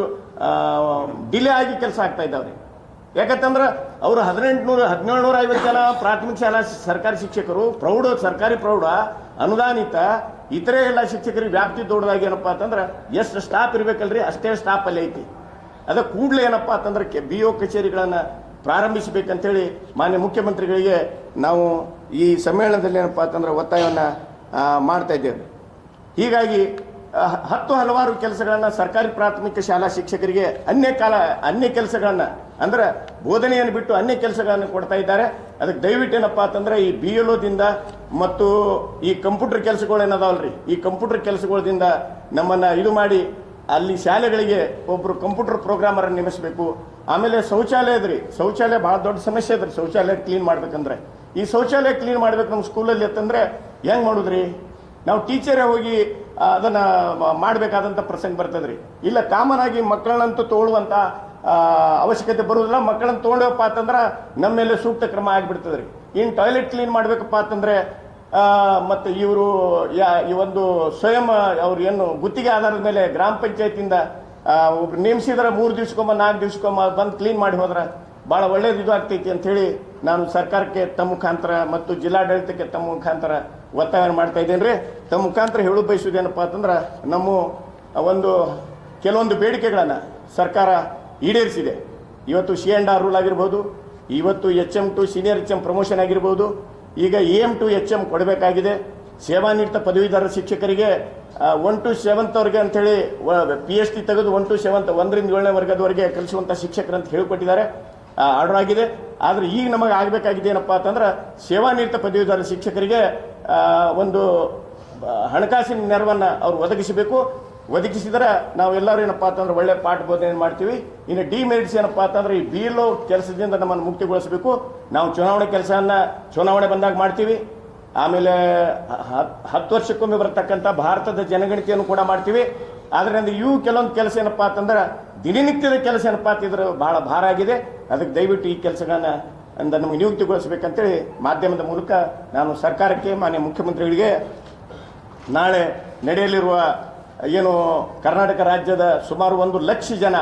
ಡಿಲೇ ಆಗಿ ಕೆಲಸ ಆಗ್ತಾ ಇದ್ದಾವ್ರಿ. ಯಾಕಂತಂದ್ರೆ ಅವರು 1750 ಜನ ಪ್ರಾಥಮಿಕ ಶಾಲಾ ಸರ್ಕಾರಿ ಶಿಕ್ಷಕರು, ಸರ್ಕಾರಿ ಪ್ರೌಢ, ಅನುದಾನಿತ ಇತರೆ ಎಲ್ಲ ಶಿಕ್ಷಕರಿಗೆ ವ್ಯಾಪ್ತಿ ದೊಡ್ಡದಾಗಿ ಏನಪ್ಪಾ ಅಂತಂದ್ರೆ ಎಷ್ಟು ಸ್ಟಾಫ್ ಇರ್ಬೇಕಲ್ರಿ ಅಷ್ಟೇ ಸ್ಟಾಫ್ ಅಲ್ಲಿ ಐತಿ. ಅದ ಕೂಡಲೇ ಏನಪ್ಪಾ ಅಂತಂದ್ರೆ BO ಕಚೇರಿಗಳನ್ನ ಪ್ರಾರಂಭಿಸಬೇಕಂತೇಳಿ ಮಾನ್ಯ ಮುಖ್ಯಮಂತ್ರಿಗಳಿಗೆ ನಾವು ಈ ಸಮ್ಮೇಳನದಲ್ಲಿ ಏನಪ್ಪಾ ಅಂತಂದ್ರೆ ಒತ್ತಾಯವನ್ನ ಮಾಡ್ತಾ ಇದ್ದೇವೆ. ಹೀಗಾಗಿ ಹಲವಾರು ಕೆಲಸಗಳನ್ನ ಸರ್ಕಾರಿ ಪ್ರಾಥಮಿಕ ಶಾಲಾ ಶಿಕ್ಷಕರಿಗೆ ಅನ್ಯ ಕೆಲಸಗಳನ್ನ ಅಂದ್ರೆ ಬೋಧನೆಯನ್ನು ಬಿಟ್ಟು ಅನ್ಯ ಕೆಲಸಗಳನ್ನು ಕೊಡ್ತಾ ಇದ್ದಾರೆ. ಅದಕ್ಕೆ ದಯವಿಟ್ಟು ಏನಪ್ಪಾ ಅಂತಂದ್ರೆ ಈ BLOದಿಂದ ಮತ್ತು ಈ ಕಂಪ್ಯೂಟರ್ ಕೆಲಸಗಳೇನದಾವಲ್ರಿ, ಈ ಕಂಪ್ಯೂಟರ್ ಕೆಲಸಗಳಿಂದ ನಮ್ಮನ್ನ ಇದು ಮಾಡಿ ಅಲ್ಲಿ ಶಾಲೆಗಳಿಗೆ ಒಬ್ರು ಕಂಪ್ಯೂಟರ್ ಪ್ರೋಗ್ರಾಮರ್ ನೇಮಿಸಬೇಕು. ಆಮೇಲೆ ಶೌಚಾಲಯ ಬಹಳ ದೊಡ್ಡ ಸಮಸ್ಯೆ ಅದ್ರಿ. ಶೌಚಾಲಯ ಕ್ಲೀನ್ ಮಾಡ್ಬೇಕಂದ್ರೆ ಈ ಶೌಚಾಲಯ ಕ್ಲೀನ್ ಮಾಡ್ಬೇಕು ನಮ್ಮ ಸ್ಕೂಲಲ್ಲಿ ಅಂತಂದ್ರೆ ಹೆಂಗ್ ಮಾಡುದ್ರಿ? ನಾವು ಟೀಚರೇ ಹೋಗಿ ಅದನ್ನ ಮಾಡಬೇಕಾದಂತ ಪ್ರಸಂಗ ಬರ್ತದ್ರಿ. ಇಲ್ಲ ಕಾಮನ್ ಆಗಿ ಮಕ್ಕಳನ್ನಂತೂ ತೋಳುವಂತ ಅವಶ್ಯಕತೆ ಬರುವುದಿಲ್ಲ. ಮಕ್ಕಳನ್ನ ತಗೊಂಡವಪ್ಪ ಅಂತಂದ್ರೆ ನಮ್ಮ ಮೇಲೆ ಸೂಕ್ತ ಕ್ರಮ ಆಗಿಬಿಡ್ತದ್ರಿ. ಇನ್ನು ಟಾಯ್ಲೆಟ್ ಕ್ಲೀನ್ ಮಾಡ್ಬೇಕಪ್ಪ ಅಂತಂದ್ರೆ ಮತ್ತೆ ಇವರು ಈ ಒಂದು ಸ್ವಯಂ ಅವ್ರು ಏನು ಗುತ್ತಿಗೆ ಆಧಾರದ ಮೇಲೆ ಗ್ರಾಮ ಪಂಚಾಯತಿಯಿಂದ ಒಬ್ರು ನೇಮಿಸಿದ್ರೆ 3 ದಿವ್ಸಕ್ಕೊಮ್ಮ 4 ದಿವ್ಸಕ್ಕೊಮ್ಮ ಬಂದು ಕ್ಲೀನ್ ಮಾಡಿ ಹೋದ್ರೆ ಬಹಳ ಒಳ್ಳೇದು ಇದು ಆಗ್ತೈತಿ ಅಂತ ಹೇಳಿ ನಾನು ಸರ್ಕಾರಕ್ಕೆ ತಮ್ಮ ಮುಖಾಂತರ ಮತ್ತು ಜಿಲ್ಲಾಡಳಿತಕ್ಕೆ ತಮ್ಮ ಮುಖಾಂತರ ಒತ್ತಾಯ ಮಾಡ್ತಾ ಇದ್ದೇನೆ. ತಮ್ಮ ಮುಖಾಂತರ ಹೇಳು ಬಯಸುವುದೇನಪ್ಪ ಅಂತಂದ್ರೆ ನಮ್ಮ ಕೆಲವೊಂದು ಬೇಡಿಕೆಗಳನ್ನು ಸರ್ಕಾರ ಈಡೇರಿಸಿದೆ. ಇವತ್ತು C&R ರೂಲ್ ಆಗಿರ್ಬೋದು, ಇವತ್ತು HM to senior HM promotion ಆಗಿರ್ಬೋದು, ಈಗ AM to HM ಕೊಡಬೇಕಾಗಿದೆ. ಸೇವಾನಿರತ ಪದವೀಧರ ಶಿಕ್ಷಕರಿಗೆ 1 to 7th ಅವ್ರಿಗೆ ಅಂತೇಳಿ PhD ತೆಗೆದು 1 to 7th 1ರಿಂದ 7ನೇ ವರ್ಗದವರೆಗೆ ಕಲಿಸುವಂಥ ಶಿಕ್ಷಕರಂತ ಹೇಳಿಕೊಟ್ಟಿದ್ದಾರೆ, ಆರ್ಡರ್ ಆಗಿದೆ. ಆದರೆ ಈಗ ನಮಗೆ ಆಗಬೇಕಾಗಿದೆ ಏನಪ್ಪ ಅಂತಂದ್ರೆ ಸೇವಾನಿರತ ಪದವೀಧರ ಶಿಕ್ಷಕರಿಗೆ ಒಂದು ಹಣಕಾಸಿನ ನೆರವನ್ನು ಅವ್ರು ಒದಗಿಸಿದರೆ ನಾವೆಲ್ಲರೂ ಏನಪ್ಪಾ ಅಂತಂದ್ರೆ ಒಳ್ಳೆ ಪಾಠ ಬೋಧನೆ ಮಾಡ್ತೀವಿ. ಇನ್ನು ಡಿಮೆರಿಟ್ಸ್ ಏನಪ್ಪಾ ಅಂತಂದ್ರೆ ಈ BLO ಕೆಲಸದಿಂದ ನಮ್ಮನ್ನು ಮುಕ್ತಿಗೊಳಿಸಬೇಕು. ನಾವು ಚುನಾವಣೆ ಬಂದಾಗ ಮಾಡ್ತೀವಿ. ಆಮೇಲೆ 10 ವರ್ಷಕ್ಕೊಮ್ಮೆ ಬರತಕ್ಕಂಥ ಭಾರತದ ಜನಗಣತಿಯನ್ನು ಕೂಡ ಮಾಡ್ತೀವಿ. ಆದ್ರಿಂದ ಇವು ಕೆಲವೊಂದು ಕೆಲಸ ಏನಪ್ಪಾ ಅಂತಂದ್ರೆ ದಿನನಿತ್ಯದ ಕೆಲಸ ಏನಪ್ಪಾ ಅಂತಿದ್ರೆ ಬಹಳ ಭಾರ ಆಗಿದೆ. ಅದಕ್ಕೆ ದಯವಿಟ್ಟು ಈ ಕೆಲಸಗಳನ್ನ ನಮಗೆ ನಿಯುಕ್ತಿಗೊಳಿಸಬೇಕಂತೇಳಿ ಮಾಧ್ಯಮದ ಮೂಲಕ ನಾನು ಸರ್ಕಾರಕ್ಕೆ, ಮಾನ್ಯ ಮುಖ್ಯಮಂತ್ರಿಗಳಿಗೆ ನಾಳೆ ನಡೆಯಲಿರುವ ಏನು ಕರ್ನಾಟಕ ರಾಜ್ಯದ ಸುಮಾರು 1 ಲಕ್ಷ ಜನ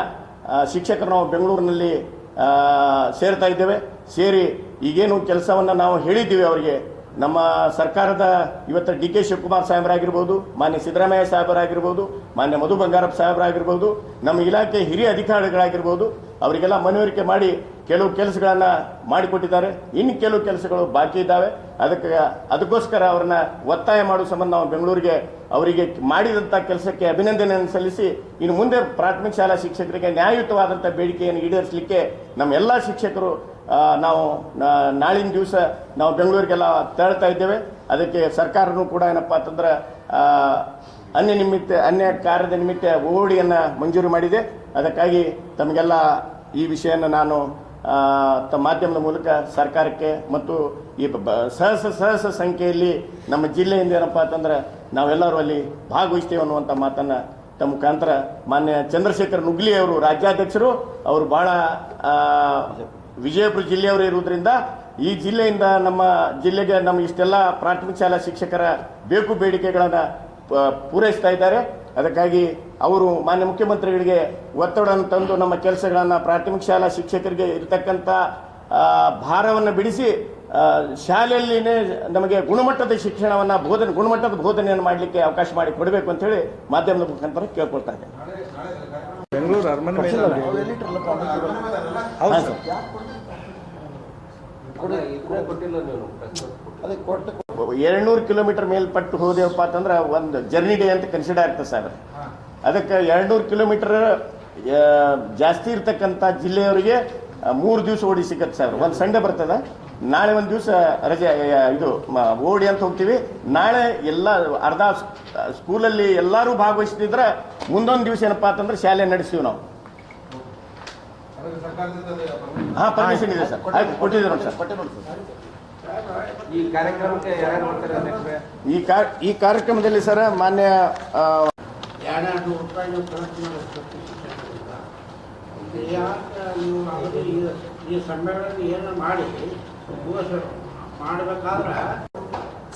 ಶಿಕ್ಷಕರು ನಾವು ಬೆಂಗಳೂರಿನಲ್ಲಿ ಸೇರ್ತಾ ಇದ್ದೇವೆ. ಸೇರಿ ಈಗೇನು ಕೆಲಸವನ್ನು ನಾವು ಹೇಳಿದ್ದೀವಿ ಅವರಿಗೆ ನಮ್ಮ ಸರ್ಕಾರದ ಇವತ್ತು ಡಿ ಕೆ ಶಿವಕುಮಾರ್ ಸಾಹೇಬರಾಗಿರ್ಬೋದು, ಮಾನ್ಯ ಸಿದ್ದರಾಮಯ್ಯ ಸಾಹೇಬರಾಗಿರ್ಬೋದು, ಮಾನ್ಯ ಮಧು ಬಂಗಾರಪ್ಪ ಸಾಹೇಬರಾಗಿರ್ಬೋದು, ನಮ್ಮ ಇಲಾಖೆ ಹಿರಿಯ ಅಧಿಕಾರಿಗಳಾಗಿರ್ಬೋದು, ಅವರಿಗೆಲ್ಲ ಮನವರಿಕೆ ಮಾಡಿ ಕೆಲವು ಕೆಲಸಗಳನ್ನು ಮಾಡಿಕೊಟ್ಟಿದ್ದಾರೆ. ಇನ್ನು ಕೆಲವು ಕೆಲಸಗಳು ಬಾಕಿ ಇದ್ದಾವೆ. ಅದಕ್ಕೋಸ್ಕರ ಅವ್ರನ್ನ ಒತ್ತಾಯ ಮಾಡುವ ಸಂಬಂಧ ನಾವು ಬೆಂಗಳೂರಿಗೆ ಅವರಿಗೆ ಮಾಡಿದಂಥ ಕೆಲಸಕ್ಕೆ ಅಭಿನಂದನೆಯನ್ನು ಸಲ್ಲಿಸಿ ಇನ್ನು ಮುಂದೆ ಪ್ರಾಥಮಿಕ ಶಾಲಾ ಶಿಕ್ಷಕರಿಗೆ ನ್ಯಾಯಯುತವಾದಂಥ ಬೇಡಿಕೆಯನ್ನು ಈಡೇರಿಸಲಿಕ್ಕೆ ನಮ್ಮೆಲ್ಲ ಶಿಕ್ಷಕರು ನಾವು ನಾಳಿನ ದಿವಸ ನಾವು ಬೆಂಗಳೂರಿಗೆಲ್ಲ ತೆರಳ್ತಾ ಇದ್ದೇವೆ. ಅದಕ್ಕೆ ಸರ್ಕಾರನೂ ಕೂಡ ಏನಪ್ಪಾ ಅಂತಂದ್ರೆ ಅನ್ಯ ಕಾರ್ಯದ ನಿಮಿತ್ತ ಓಡಿಯನ್ನು ಮಂಜೂರು ಮಾಡಿದೆ. ಅದಕ್ಕಾಗಿ ತಮಗೆಲ್ಲ ಈ ವಿಷಯನ ನಾನು ತಮ್ಮ ಮಾಧ್ಯಮದ ಮೂಲಕ ಸರ್ಕಾರಕ್ಕೆ ಮತ್ತು ಈ ಸಹಸ ಸಂಖ್ಯೆಯಲ್ಲಿ ನಮ್ಮ ಜಿಲ್ಲೆಯಿಂದ ಏನಪ್ಪಾ ಅಂತಂದ್ರೆ ನಾವೆಲ್ಲರೂ ಅಲ್ಲಿ ಭಾಗವಹಿಸ್ತೇವೆ ಅನ್ನುವಂಥ ಮಾತನ್ನು ತಮ್ಮ ಮುಖಾಂತರ ಮಾನ್ಯ ಚಂದ್ರಶೇಖರ್ ನುಗ್ಲಿ ಅವರು ರಾಜ್ಯಾಧ್ಯಕ್ಷರು, ಅವರು ಬಹಳ ವಿಜಯಪುರ ಜಿಲ್ಲೆಯವರು ಇರುವುದರಿಂದ ಈ ಜಿಲ್ಲೆಯಿಂದ ನಮ್ಮ ಜಿಲ್ಲೆಗೆ ನಮ್ಮ ಇಷ್ಟೆಲ್ಲ ಪ್ರಾಥಮಿಕ ಶಾಲಾ ಶಿಕ್ಷಕರ ಬೇಕು ಬೇಡಿಕೆಗಳನ್ನು ಪೂರೈಸ್ತಾ ಇದ್ದಾರೆ. ಅದಕ್ಕಾಗಿ ಅವರು ಮಾನ್ಯ ಮುಖ್ಯಮಂತ್ರಿಗಳಿಗೆ ಒತ್ತಡವನ್ನು ತಂದು ನಮ್ಮ ಕೆಲಸಗಳನ್ನು ಪ್ರಾಥಮಿಕ ಶಾಲಾ ಶಿಕ್ಷಕರಿಗೆ ಇರತಕ್ಕಂಥ ಭಾರವನ್ನು ಬಿಡಿಸಿ ಶಾಲೆಯಲ್ಲಿನೇ ನಮಗೆ ಗುಣಮಟ್ಟದ ಶಿಕ್ಷಣವನ್ನು ಗುಣಮಟ್ಟದ ಬೋಧನೆಯನ್ನು ಮಾಡಲಿಕ್ಕೆ ಅವಕಾಶ ಮಾಡಿ ಕೊಡಬೇಕು ಅಂತ ಹೇಳಿ ಮಾಧ್ಯಮದ ಮುಖಾಂತರ ಕೇಳ್ಕೊಳ್ತಾ ಇದ್ದೇನೆ. ಬೆಂಗಳೂರು ಅರಮನೆ 200 ಕಿಲೋಮೀಟರ್ ಮೇಲ್ಪಟ್ಟು ಹೋದೇವಪ್ಪ ಅಂತಂದ್ರೆ ಒಂದು ಜರ್ನಿ ಡೇ ಅಂತ ಕನ್ಸಿಡರ್ ಆಗ್ತದೆ ಸರ್. ಅದಕ್ಕೆ 200 ಕಿಲೋಮೀಟರ್ ಜಾಸ್ತಿ ಇರ್ತಕ್ಕಂಥ ಜಿಲ್ಲೆಯವರಿಗೆ 3 ದಿವಸ ಓಡಿ ಸಿಗತ್ತೆ ಸರ್. ಒಂದು ಸಂಡೇ ಬರ್ತದೆ, ನಾಳೆ ಒಂದು ದಿವಸ ರಜೆ ಇದು ಓಡಿ ಅಂತ ಹೋಗ್ತೀವಿ. ನಾಳೆ ಎಲ್ಲ ಅರ್ಧ ಸ್ಕೂಲಲ್ಲಿ ಎಲ್ಲರೂ ಭಾಗವಹಿಸ್ತಿದ್ರೆ ಮುಂದೊಂದು ದಿವಸ ಏನಪ್ಪಾ ಅಂತಂದ್ರೆ ಶಾಲೆ ನಡೆಸ್ತೀವಿ ನಾವು. ಪರ್ಮಿಷನ್ ಇದೆ ಸರ್, ಆಯ್ತು ಕೊಟ್ಟಿದ್ದೀವಿ ನೋಡಿ ಸರ್. ಈ ಕಾರ್ಯಕ್ರಮದಲ್ಲಿ ಸರ್ ಮಾನ್ಯ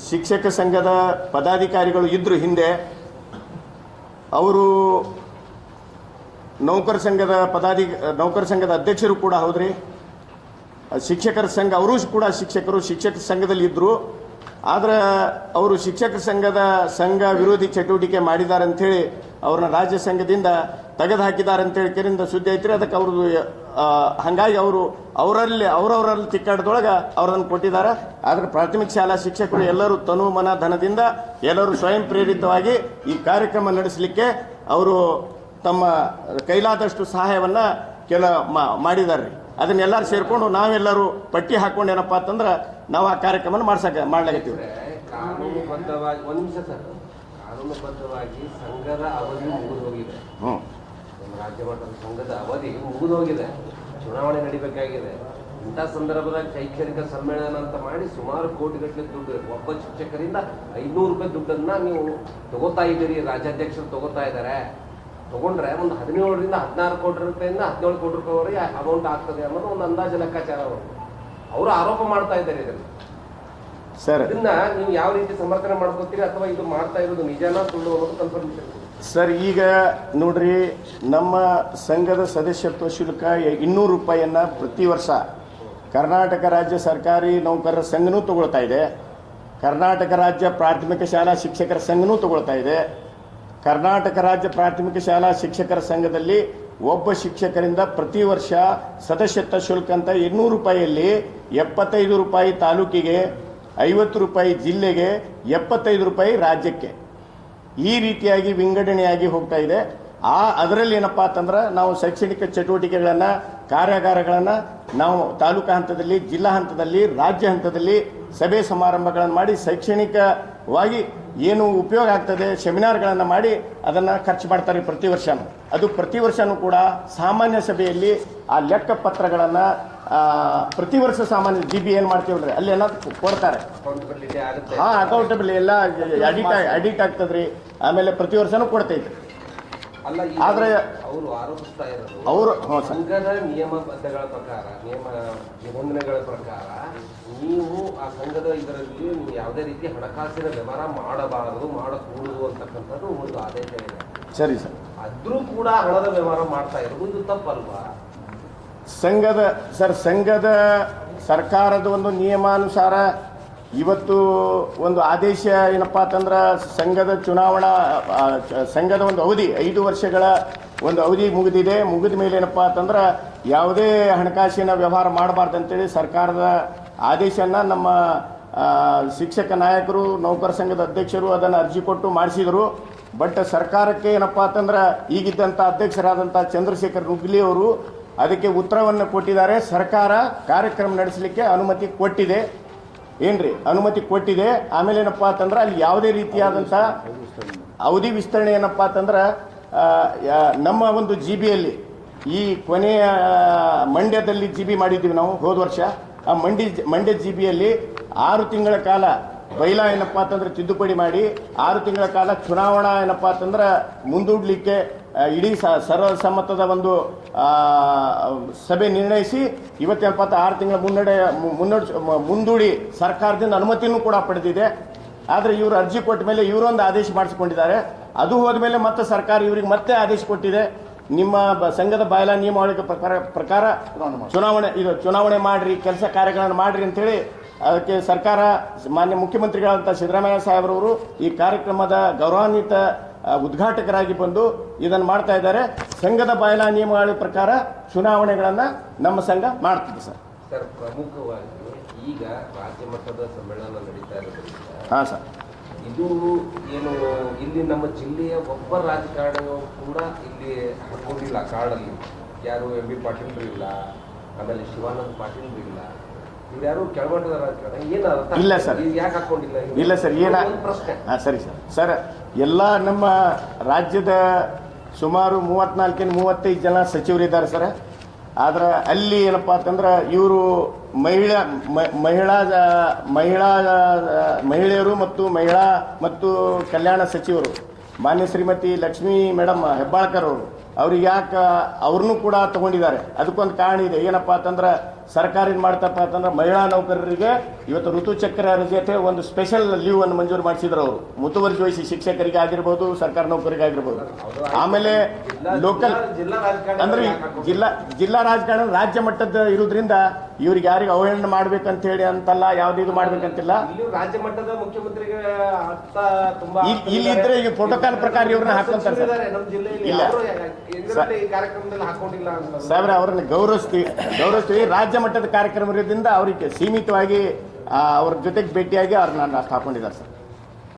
ಶಿಕ್ಷಕ ಸಂಘದ ಪದಾಧಿಕಾರಿಗಳು ಇದ್ರು ಹಿಂದೆ. ಅವರು ನೌಕರ ಸಂಘದ ಅಧ್ಯಕ್ಷರು ಕೂಡ ಹೌದ್ರಿ. ಶಿಕ್ಷಕರ ಸಂಘ ಅವರು ಕೂಡ ಶಿಕ್ಷಕ ಸಂಘದಲ್ಲಿ ಇದ್ರು. ಆದ್ರೆ ಅವರು ಶಿಕ್ಷಕ ಸಂಘ ವಿರೋಧಿ ಚಟುವಟಿಕೆ ಮಾಡಿದ್ದಾರೆ ಅಂಥೇಳಿ ಅವ್ರನ್ನ ರಾಜ್ಯ ಸಂಘದಿಂದ ತೆಗೆದು ಹಾಕಿದ್ದಾರೆ ಅಂತೇಳಿ ಕೆರಿಂದ ಸುದ್ದಿ ಐತ್ರಿ. ಅದಕ್ಕೆ ಅವ್ರದ್ದು ಹಾಗಾಗಿ ಅವರವರಲ್ಲಿ ತಿಕ್ಕಾಟದೊಳಗೆ ಅವರನ್ನು ಕೊಟ್ಟಿದ್ದಾರೆ. ಆದರೆ ಪ್ರಾಥಮಿಕ ಶಾಲಾ ಶಿಕ್ಷಕರು ಎಲ್ಲರೂ ತನು ಮನ ಧನದಿಂದ ಎಲ್ಲರೂ ಸ್ವಯಂ ಪ್ರೇರಿತವಾಗಿ ಈ ಕಾರ್ಯಕ್ರಮ ನಡೆಸಲಿಕ್ಕೆ ಅವರು ತಮ್ಮ ಕೈಲಾದಷ್ಟು ಸಹಾಯವನ್ನ ಮಾಡಿದ್ದಾರೆ. ಅದನ್ನೆಲ್ಲರೂ ಸೇರ್ಕೊಂಡು ನಾವೆಲ್ಲರೂ ಪಟ್ಟಿ ಹಾಕೊಂಡು ಏನಪ್ಪ ಅಂತಂದ್ರೆ ನಾವು ಆ ಕಾರ್ಯಕ್ರಮ ಮಾಡ್ಲಾಗತ್ತೀವಿ. ಕಾನೂನುಬದ್ಧವಾಗಿ ಒಂದು ನಿಮಿಷ ಸರ್, ಕಾನೂನುಬದ್ಧವಾಗಿ ಸಂಘದ ಅವಧಿ ಮುಗಿದೋಗಿದೆ. ನಮ್ಮ ರಾಜ್ಯ ಮಟ್ಟದ ಸಂಘದ ಅವಧಿ ಮುಗಿದೋಗಿದೆ. ಚುನಾವಣೆ ನಡಿಬೇಕಾಗಿದೆ. ಇಂಥ ಸಂದರ್ಭದಾಗ ಶೈಕ್ಷಣಿಕ ಸಮ್ಮೇಳನ ಅಂತ ಮಾಡಿ ಸುಮಾರು ಕೋಟಿಗಟ್ಟಲೆ ದುಡ್ಡು, ಒಬ್ಬ ಶಿಕ್ಷಕರಿಂದ 500 ರೂಪಾಯಿ ದುಡ್ಡನ್ನ ನೀವು ತಗೋತಾ ಇದ್ದೀರಿ. ರಾಜ್ಯಾಧ್ಯಕ್ಷರು ತಗೋತಾ ಇದ್ದಾರೆ. ತಗೊಂಡ್ರೆ ಒಂದು 17ರಿಂದ 16 ಕೋಟಿ ರೂಪಾಯಿಂದ 17 ಕೋಟಿ ರೂಪಾಯಿವರೆಗೆ ಅಮೌಂಟ್ ಆಗ್ತದೆ ಅನ್ನೋದು ಒಂದು ಅಂದಾಜು ಲೆಕ್ಕಾಚಾರ. ಅವರು ಆರೋಪ ಮಾಡ್ತಾ ಇದ್ದಾರೆ ಇದನ್ನು. ಸರ್, ಇದನ್ನ ನೀವು ಯಾವ ರೀತಿ ಸಮರ್ಥನೆ ಮಾಡ್ಕೋತೀರಿ ಅಥವಾ ಇದು ಮಾಡ್ತಾ ಇರೋದು ನಿಜಾನ ಸುಳ್ಳು ಅನ್ನೋದು ಕನ್ಫರ್ಮೇಷನ್. ಸರ್, ಈಗ ನೋಡ್ರಿ, ನಮ್ಮ ಸಂಘದ ಸದಸ್ಯತ್ವ ಶುಲ್ಕ 200 ರೂಪಾಯಿಯನ್ನ ಪ್ರತಿ ವರ್ಷ ಕರ್ನಾಟಕ ರಾಜ್ಯ ಸರ್ಕಾರಿ ನೌಕರರ ಸಂಘನೂ ತಗೊಳ್ತಾ ಇದೆ. ಕರ್ನಾಟಕ ರಾಜ್ಯ ಪ್ರಾಥಮಿಕ ಶಾಲಾ ಶಿಕ್ಷಕರ ಸಂಘನೂ ತಗೊಳ್ತಾ ಇದೆ. ಕರ್ನಾಟಕ ರಾಜ್ಯ ಪ್ರಾಥಮಿಕ ಶಾಲಾ ಶಿಕ್ಷಕರ ಸಂಘದಲ್ಲಿ ಒಬ್ಬ ಶಿಕ್ಷಕರಿಂದ ಪ್ರತಿ ವರ್ಷ ಸದಸ್ಯತ್ವ ಶುಲ್ಕ ಅಂತ 200 ರೂಪಾಯಿಯಲ್ಲಿ 75 ರೂಪಾಯಿ ತಾಲೂಕಿಗೆ, 50 ರೂಪಾಯಿ ಜಿಲ್ಲೆಗೆ, 75 ರೂಪಾಯಿ ರಾಜ್ಯಕ್ಕೆ, ಈ ರೀತಿಯಾಗಿ ವಿಂಗಡಣೆಯಾಗಿ ಹೋಗ್ತಾ ಇದೆ. ಅದರಲ್ಲಿ ಏನಪ್ಪಾ ಅಂತಂದ್ರೆ ನಾವು ಶೈಕ್ಷಣಿಕ ಚಟುವಟಿಕೆಗಳನ್ನು, ಕಾರ್ಯಾಗಾರಗಳನ್ನು ನಾವು ತಾಲೂಕಾ ಹಂತದಲ್ಲಿ, ಜಿಲ್ಲಾ ಹಂತದಲ್ಲಿ, ರಾಜ್ಯ ಹಂತದಲ್ಲಿ ಸಭೆ ಸಮಾರಂಭಗಳನ್ನು ಮಾಡಿ ಶೈಕ್ಷಣಿಕವಾಗಿ ಏನು ಉಪಯೋಗ ಆಗ್ತದೆ ಸೆಮಿನಾರ್ಗಳನ್ನು ಮಾಡಿ ಅದನ್ನು ಖರ್ಚು ಮಾಡ್ತಾರೆ ಪ್ರತಿ ವರ್ಷನೂ. ಅದು ಪ್ರತಿ ವರ್ಷನೂ ಕೂಡ ಸಾಮಾನ್ಯ ಸಭೆಯಲ್ಲಿ ಆ ಲೆಕ್ಕ ಪತ್ರಗಳನ್ನು ಪ್ರತಿ ವರ್ಷ ಸಾಮಾನ್ಯ GB ಏನು ಮಾಡ್ತೀವಲ್ರಿ ಅಲ್ಲಿ ಎಲ್ಲ ಕೊಡ್ತಾರೆ. ಅಕೌಂಟಬಲ್ ಎಲ್ಲ ಅಡಿಟ್ ಆಗ್ತದ್ರಿ. ಆಮೇಲೆ ಪ್ರತಿ ವರ್ಷನೂ ಕೊಡ್ತೈತೆ. ಆದ್ರೆ ಅವರು ಆರೋಪಿಸ್ತಾ ಇರೋದು ಸಂಘದ ನಿಯಮಬದ್ಧಗಳ ಪ್ರಕಾರ, ನಿಬಂಧನೆಗಳ ಪ್ರಕಾರ ನೀವು ಆ ಸಂಘದ ಇದರಲ್ಲಿ ನೀವು ಯಾವುದೇ ರೀತಿ ಹಣಕಾಸಿನ ವ್ಯವಹಾರ ಮಾಡಬಾರದು, ಮಾಡಕೂಡದು ಅಂತಕ್ಕಂಥದ್ದು ಒಂದು ಆದೇಶ ಇದೆ. ಸರಿ ಸರ್. ಆದ್ರೂ ಕೂಡ ಹಣದ ವ್ಯವಹಾರ ಮಾಡ್ತಾ ಇರೋದು ಇದು ತಪ್ಪಲ್ವಾ? ಸಂಘದ ಸರ್ಕಾರದ ಒಂದು ನಿಯಮಾನುಸಾರ ಇವತ್ತು ಒಂದು ಆದೇಶ ಏನಪ್ಪ ಅಂತಂದ್ರೆ ಸಂಘದ ಚುನಾವಣಾ ಸಂಘದ ಒಂದು ಅವಧಿ 5 ವರ್ಷಗಳ ಒಂದು ಅವಧಿ ಮುಗಿದ ಮೇಲೆ ಏನಪ್ಪ ಅಂತಂದ್ರೆ ಯಾವುದೇ ಹಣಕಾಸಿನ ವ್ಯವಹಾರ ಮಾಡಬಾರ್ದು ಅಂತೇಳಿ ಸರ್ಕಾರದ ಆದೇಶನ ನಮ್ಮ ಶಿಕ್ಷಕ ನಾಯಕರು ನೌಕರ ಸಂಘದ ಅಧ್ಯಕ್ಷರು ಅದನ್ನು ಅರ್ಜಿ ಕೊಟ್ಟು ಮಾಡಿಸಿದರು. ಬಟ್ ಸರ್ಕಾರಕ್ಕೆ ಏನಪ್ಪ ಅಂತಂದ್ರೆ ಈಗಿದ್ದಂಥ ಅಧ್ಯಕ್ಷರಾದಂಥ ಚಂದ್ರಶೇಖರ್ ನುಗ್ಲಿ ಅವರು ಅದಕ್ಕೆ ಉತ್ತರವನ್ನು ಕೊಟ್ಟಿದ್ದಾರೆ. ಸರ್ಕಾರ ಕಾರ್ಯಕ್ರಮ ನಡೆಸಲಿಕ್ಕೆ ಅನುಮತಿ ಕೊಟ್ಟಿದೆ. ಏನ್ರಿ ಅನುಮತಿ ಕೊಟ್ಟಿದೆ. ಆಮೇಲೆ ಏನಪ್ಪ ಅಂತಂದ್ರೆ ಅಲ್ಲಿ ಯಾವುದೇ ರೀತಿಯಾದಂಥ ಅವಧಿ ವಿಸ್ತರಣೆ ಏನಪ್ಪ ಅಂತಂದ್ರೆ ನಮ್ಮ ಒಂದು GB ಈ ಕೊನೆಯ ಮಂಡ್ಯದಲ್ಲಿ GB ಮಾಡಿದ್ದೀವಿ ನಾವು ಹೋದ ವರ್ಷ. ಆ ಮಂಡ್ಯ GB 6 ತಿಂಗಳ ಕಾಲ ಬೈಲಾ ಏನಪ್ಪ ಅಂತಂದ್ರೆ ತಿದ್ದುಪಡಿ ಮಾಡಿ 6 ತಿಂಗಳ ಕಾಲ ಚುನಾವಣಾ ಏನಪ್ಪ ಅಂತಂದ್ರೆ ಮುಂದೂಡಲಿಕ್ಕೆ ಇಡೀ ಸರ್ವಸಮ್ಮತದ ಒಂದು ಸಭೆ ನಿರ್ಣಯಿಸಿ ಇವತ್ತೇನಪ್ಪ 6 ತಿಂಗಳ ಮುಂದೂಡಿ ಸರ್ಕಾರದಿಂದ ಅನುಮತಿನೂ ಕೂಡ ಪಡೆದಿದೆ. ಆದರೆ ಇವರು ಅರ್ಜಿ ಕೊಟ್ಟ ಮೇಲೆ ಇವರೊಂದು ಆದೇಶ ಮಾಡಿಸಿಕೊಂಡಿದ್ದಾರೆ. ಅದು ಹೋದ ಮೇಲೆ ಮತ್ತೆ ಸರ್ಕಾರ ಇವರಿಗೆ ಮತ್ತೆ ಆದೇಶ ಕೊಟ್ಟಿದೆ. ನಿಮ್ಮ ಸಂಘದ ಬಾಯ್ಲಾ ನಿಯಮಾವಳಿ ಪ್ರಕಾರ ಚುನಾವಣೆ ಮಾಡ್ರಿ, ಕೆಲಸ ಕಾರ್ಯಗಳನ್ನು ಮಾಡ್ರಿ ಅಂತೇಳಿ ಅದಕ್ಕೆ ಸರ್ಕಾರ ಮಾನ್ಯ ಮುಖ್ಯಮಂತ್ರಿಗಳಾದಂಥ ಸಿದ್ದರಾಮಯ್ಯ ಸಾಹೇಬ್ರವರು ಈ ಕಾರ್ಯಕ್ರಮದ ಗೌರವಾನ್ವಿತ ಉದ್ಘಾಟಕರಾಗಿ ಬಂದು ಇದನ್ನು ಮಾಡ್ತಾ ಇದ್ದಾರೆ. ಸಂಘದ ಬಾಯ್ಲಾ ನಿಯಮಾವಳಿ ಪ್ರಕಾರ ಚುನಾವಣೆಗಳನ್ನು ನಮ್ಮ ಸಂಘ ಮಾಡ್ತಿದೆ ಸರ್. ಸರ್, ಪ್ರಮುಖವಾಗಿ ಈಗ ರಾಜ್ಯ ಮಟ್ಟದ ಸಮ್ಮೇಳನ ನಡೀತಾ ಇರೋದ್ರಿಂದ ಹಾಂ ಸರ್, ಇದು ಏನು ಇಲ್ಲಿ ನಮ್ಮ ಜಿಲ್ಲೆಯ ಒಬ್ಬ ರಾಜಕಾರಣಿಯೂ ಕೂಡ ಇಲ್ಲಿ ಹಾಕೊಂಡಿಲ್ಲ ಕಾರ್ಡಲ್ಲಿ. ಯಾರು MB ಪಾಟೀಲ್ರು ಇಲ್ಲ, ಆಮೇಲೆ ಶಿವಾನಂದ ಪಾಟೀಲ್ರು ಇಲ್ಲ, ಇವ್ರು ಯಾರು ಕೆಳಮಟ್ಟದ ರಾಜಕಾರಣ ಏನು ಅರ್ಥ ಇಲ್ಲ ಸರ್. ಯಾಕೆ ಹಾಕೊಂಡಿಲ್ಲ? ಇಲ್ಲ ಸರ್, ಒಂದು ಪ್ರಶ್ನೆ. ಹಾಂ ಸರಿ ಸರ್. ಎಲ್ಲ ನಮ್ಮ ರಾಜ್ಯದ ಸುಮಾರು 34-35 ಜನ ಸಚಿವರಿದ್ದಾರೆ ಸರ್. ಆದ್ರೆ ಅಲ್ಲಿ ಏನಪ್ಪ ಅಂತಂದ್ರೆ ಇವರು ಮಹಿಳೆಯರು ಮತ್ತು ಕಲ್ಯಾಣ ಸಚಿವರು ಮಾನ್ಯ ಶ್ರೀಮತಿ ಲಕ್ಷ್ಮೀ ಮೇಡಮ್ ಹೆಬ್ಬಾಳ್ಕರ್ ಅವ್ರಿಗೆ ಯಾಕೆ ಅವ್ರನ್ನೂ ಕೂಡ ತಗೊಂಡಿದ್ದಾರೆ. ಅದಕ್ಕೊಂದು ಕಾರಣ ಇದೆ. ಏನಪ್ಪ ಅಂತಂದ್ರೆ ಸರ್ಕಾರ ಏನು ಮಾಡ್ತಪ್ಪ ಅಂತಂದ್ರೆ ಮಹಿಳಾ ನೌಕರರಿಗೆ ಇವತ್ತು ಋತುಚಕ್ರ ಜೊತೆ ಒಂದು ಸ್ಪೆಷಲ್ ಲೀವ್ ಅನ್ನು ಮಂಜೂರು ಮಾಡಿಸಿದ್ರು ಅವರು. ಮುತುವರ್ಜಿ ವಹಿಸಿ ಶಿಕ್ಷಕರಿಗೆ ಆಗಿರ್ಬೋದು, ಸರ್ಕಾರ ನೌಕರಿಗೆ ಆಗಿರ್ಬೋದು. ಆಮೇಲೆ ಲೋಕಲ್ ಅಂದ್ರೆ ಜಿಲ್ಲಾ ರಾಜಕಾರಣ ರಾಜ್ಯ ಮಟ್ಟದ ಇರೋದ್ರಿಂದ ಇವ್ರಿಗೆ ಯಾರಿಗೆ ಅವಹೇಳನ ಮಾಡ್ಬೇಕಂತ ಹೇಳಿ ಅಂತಲ್ಲ, ಯಾವ್ದು ಇದು ಮಾಡ್ಬೇಕಂತಿಲ್ಲ. ರಾಜ್ಯ ಮಟ್ಟದ ಮುಖ್ಯಮಂತ್ರಿಗೆ ಇಲ್ಲಿದ್ರೆ ಈ ಪ್ರೋಟೋಕಾಲ್ ಪ್ರಕಾರ ಇವ್ರನ್ನ ಹಾಕೊಂತಾರೆ ಸರ್. ಇಲ್ಲ ಸಾಹೇಬ್ರೆ, ಅವ್ರನ್ನ ಗೌರವಿಸ್ತೀವಿ. ರಾಜ್ಯ ಮಟ್ಟದ ಕಾರ್ಯಕ್ರಮ ಇರೋದ್ರಿಂದ ಅವರಿಗೆ ಸೀಮಿತವಾಗಿ ಅವ್ರ ಜೊತೆಗೆ ಭೇಟಿಯಾಗಿ ಅವ್ರನ್ನ ಹಾಕೊಂಡಿದ್ದಾರೆ ಸರ್.